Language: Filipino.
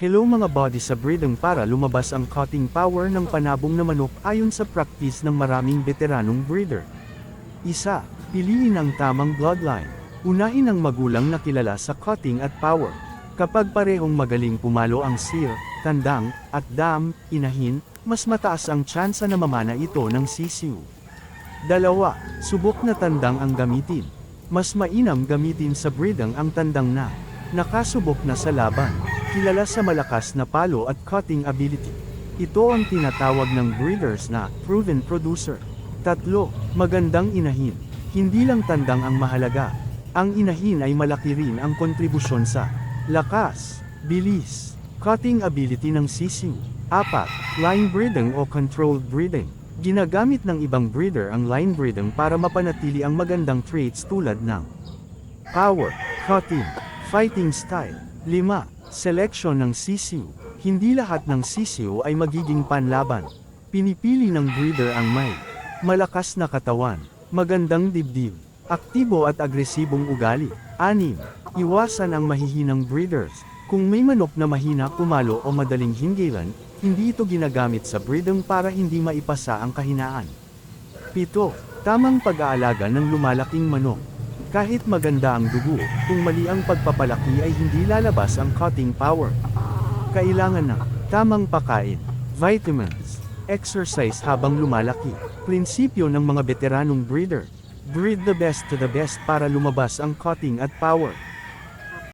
Hello mga body sa breeding para lumabas ang cutting power ng panabong na manok ayon sa practice ng maraming veteranong breeder. Isa, piliin ang tamang bloodline. Unahin ang magulang na kilala sa cutting at power. Kapag parehong magaling pumalo ang sir, tandang, at dam, inahin, mas mataas ang tsansa na mamana ito ng sisiw. Dalawa, subok na tandang ang gamitin. Mas mainam gamitin sa breeding ang tandang na nakasubok na sa laban, kilala sa malakas na palo at cutting ability. Ito ang tinatawag ng breeders na proven producer. Tatlo, magandang inahin. Hindi lang tandang ang mahalaga. Ang inahin ay malaki rin ang kontribusyon sa lakas, bilis, cutting ability ng sisiw. Apat, line breeding o controlled breeding. Ginagamit ng ibang breeder ang line breeding para mapanatili ang magandang traits tulad ng power, cutting, fighting style. 5. Selection ng sisiw. Hindi lahat ng sisiw ay magiging panlaban. Pinipili ng breeder ang may malakas na katawan, magandang dibdib, aktibo at agresibong ugali. 6. Iwasan ang mahihinang breeders. Kung may manok na mahina pumalo o madaling hinggilan, hindi ito ginagamit sa breeding para hindi maipasa ang kahinaan. 7. Tamang pag-aalaga ng lumalaking manok. Kahit maganda ang dugo, kung mali ang pagpapalaki ay hindi lalabas ang cutting power. Kailangan ng tamang pagkain, vitamins, exercise habang lumalaki. Prinsipyo ng mga veteranong breeder. Breed the best to the best para lumabas ang cutting at power.